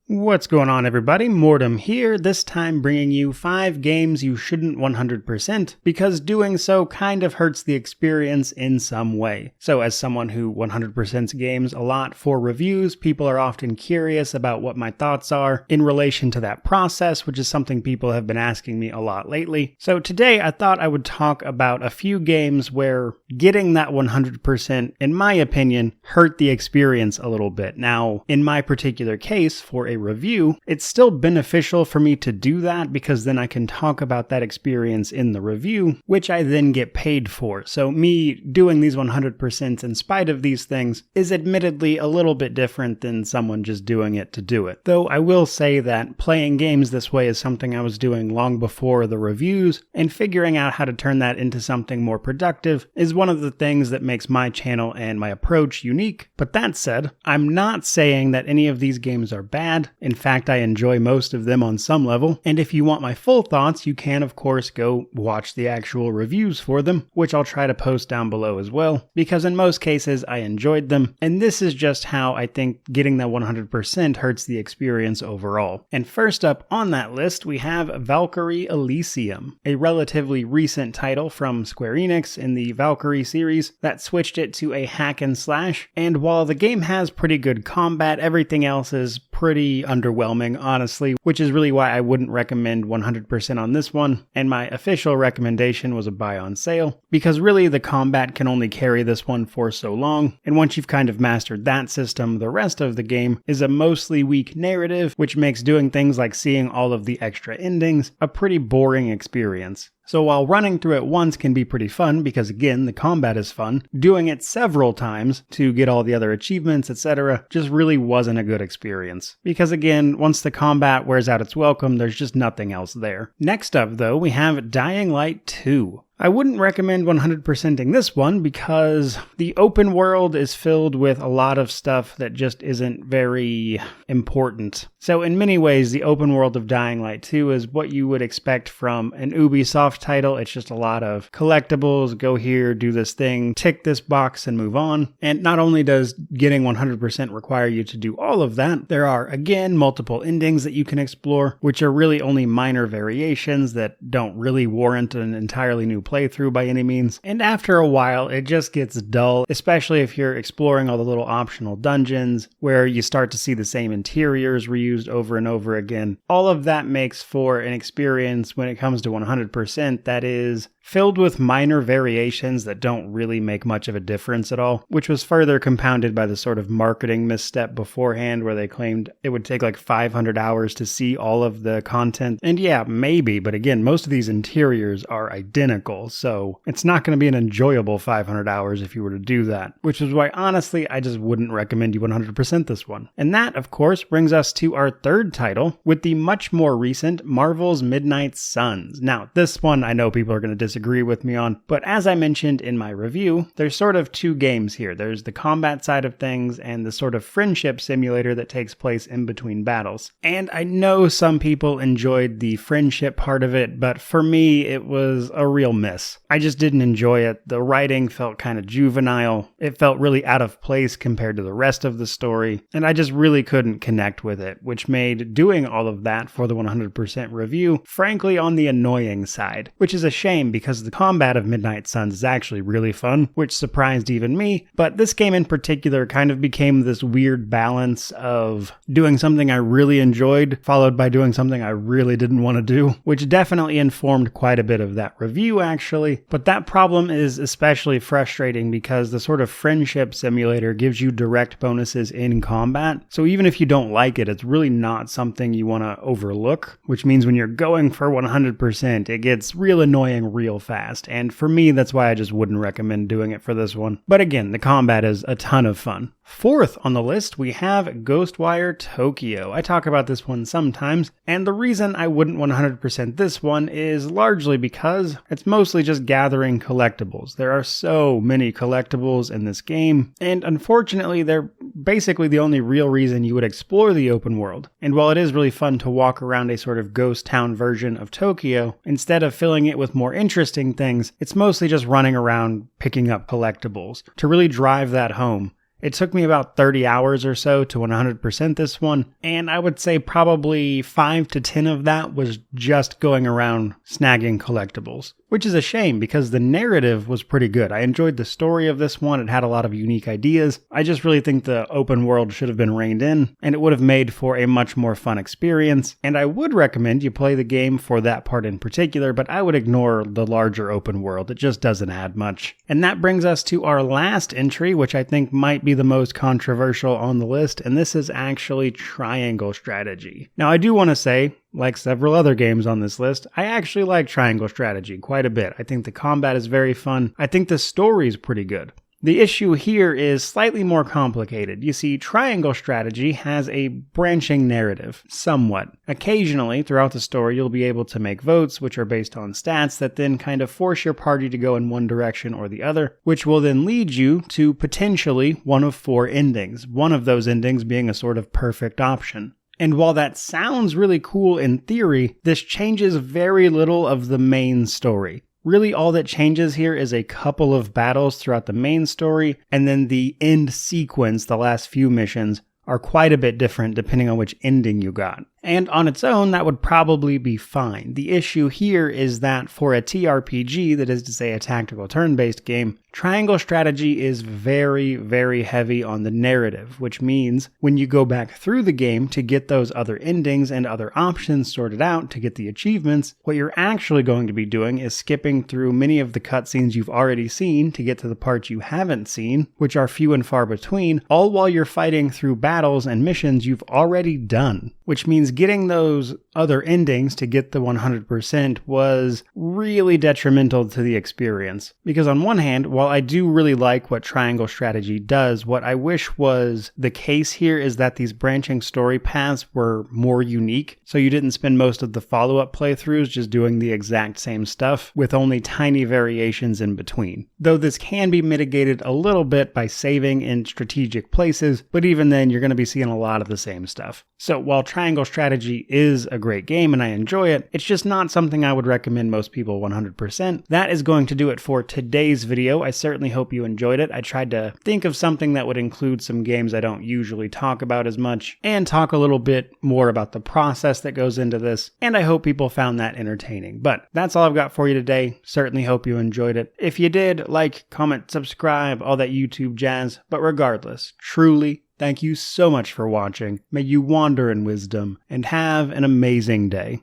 What's going on, everybody? Mortem here, this time bringing you 5 games you shouldn't 100% because doing so kind of hurts the experience in some way. So as someone who 100% games a lot for reviews, people are often curious about what my thoughts are in relation to that process, which is something people have been asking me a lot lately. So today I thought I would talk about a few games where getting that 100%, in my opinion, hurt the experience a little bit. Now, in my particular case, for a review, it's still beneficial for me to do that because then I can talk about that experience in the review, which I then get paid for. So me doing these 100% in spite of these things is admittedly a little bit different than someone just doing it to do it. Though I will say that playing games this way is something I was doing long before the reviews, and figuring out how to turn that into something more productive is one of the things that makes my channel and my approach unique. But that said, I'm not saying that any of these games are bad. In fact, I enjoy most of them on some level, and if you want my full thoughts, you can of course go watch the actual reviews for them, which I'll try to post down below as well, because in most cases I enjoyed them, and this is just how I think getting that 100% hurts the experience overall. And first up on that list, we have Valkyrie Elysium, a relatively recent title from Square Enix in the Valkyrie series that switched it to a hack and slash, and while the game has pretty good combat, everything else is pretty underwhelming, honestly, which is really why I wouldn't recommend 100% on this one, and my official recommendation was a buy on sale, because really the combat can only carry this one for so long, and once you've kind of mastered that system, the rest of the game is a mostly weak narrative, which makes doing things like seeing all of the extra endings a pretty boring experience. So while running through it once can be pretty fun, because again, the combat is fun, doing it several times to get all the other achievements, etc., just really wasn't a good experience. Because again, once the combat wears out its welcome, there's just nothing else there. Next up though, we have Dying Light 2. I wouldn't recommend 100%ing this one because the open world is filled with a lot of stuff that just isn't very important. So in many ways, the open world of Dying Light 2 is what you would expect from an Ubisoft title. It's just a lot of collectibles, go here, do this thing, tick this box and move on. And not only does getting 100% require you to do all of that, there are again multiple endings that you can explore, which are really only minor variations that don't really warrant an entirely new playthrough by any means, and after a while it just gets dull, especially if you're exploring all the little optional dungeons where you start to see the same interiors reused over and over again. All of that makes for an experience when it comes to 100% that is filled with minor variations that don't really make much of a difference at all, which was further compounded by the sort of marketing misstep beforehand where they claimed it would take like 500 hours to see all of the content. And yeah, maybe, but again, most of these interiors are identical, so it's not going to be an enjoyable 500 hours if you were to do that, which is why honestly I just wouldn't recommend you 100% this one. And that, of course, brings us to our third title with the much more recent Marvel's Midnight Suns. Now, this one I know people are going to disagree with me on, but as I mentioned in my review, there's sort of two games here. There's the combat side of things and the sort of friendship simulator that takes place in between battles. And I know some people enjoyed the friendship part of it, but for me it was a real miss. I just didn't enjoy it. The writing felt kind of juvenile. It felt really out of place compared to the rest of the story, and I just really couldn't connect with it, which made doing all of that for the 100% review frankly on the annoying side, which is a shame because the combat of Midnight Suns is actually really fun, which surprised even me, but this game in particular kind of became this weird balance of doing something I really enjoyed, followed by doing something I really didn't want to do, which definitely informed quite a bit of that review actually, but that problem is especially frustrating because the sort of friendship simulator gives you direct bonuses in combat, so even if you don't like it, it's really not something you want to overlook, which means when you're going for 100%, it gets real annoying real fast, and for me that's why I just wouldn't recommend doing it for this one. But again, the combat is a ton of fun. Fourth on the list, we have Ghostwire Tokyo. I talk about this one sometimes, and the reason I wouldn't 100% this one is largely because it's mostly just gathering collectibles. There are so many collectibles in this game, and unfortunately they're basically the only real reason you would explore the open world. And while it is really fun to walk around a sort of ghost town version of Tokyo, instead of filling it with more interesting things, it's mostly just running around picking up collectibles. To really drive that home, It took me about 30 hours or so to 100% this one, and I would say probably 5 to 10 of that was just going around snagging collectibles. Which is a shame because the narrative was pretty good. I enjoyed the story of this one. It had a lot of unique ideas. I just really think the open world should have been reined in, and it would have made for a much more fun experience. And I would recommend you play the game for that part in particular, but I would ignore the larger open world. It just doesn't add much. And that brings us to our last entry, which I think might be the most controversial on the list, and this is actually Triangle Strategy. Now, I do want to say, like several other games on this list, I actually like Triangle Strategy quite a bit. I think the combat is very fun. I think the story is pretty good. The issue here is slightly more complicated. You see, Triangle Strategy has a branching narrative, somewhat. Occasionally, throughout the story, you'll be able to make votes, which are based on stats that then kind of force your party to go in one direction or the other, which will then lead you to potentially one of 4 endings, one of those endings being a sort of perfect option. And while that sounds really cool in theory, this changes very little of the main story. Really, all that changes here is a couple of battles throughout the main story, and then the end sequence, the last few missions, are quite a bit different depending on which ending you got. And on its own, that would probably be fine. The issue here is that for a TRPG, that is to say a tactical turn-based game, Triangle Strategy is very, very heavy on the narrative, which means when you go back through the game to get those other endings and other options sorted out to get the achievements, what you're actually going to be doing is skipping through many of the cutscenes you've already seen to get to the parts you haven't seen, which are few and far between, all while you're fighting through battles and missions you've already done. Which means getting those other endings to get the 100% was really detrimental to the experience. Because on one hand, while I do really like what Triangle Strategy does, what I wish was the case here is that these branching story paths were more unique, so you didn't spend most of the follow-up playthroughs just doing the exact same stuff, with only tiny variations in between. Though this can be mitigated a little bit by saving in strategic places, but even then you're going to be seeing a lot of the same stuff. So while Triangle Strategy is a great game and I enjoy it, it's just not something I would recommend most people 100%. That is going to do it for today's video. I certainly hope you enjoyed it. I tried to think of something that would include some games I don't usually talk about as much, and talk a little bit more about the process that goes into this, and I hope people found that entertaining. But that's all I've got for you today. Certainly hope you enjoyed it. If you did, like, comment, subscribe, all that YouTube jazz. But regardless, truly, thank you so much for watching. May you wander in wisdom and have an amazing day.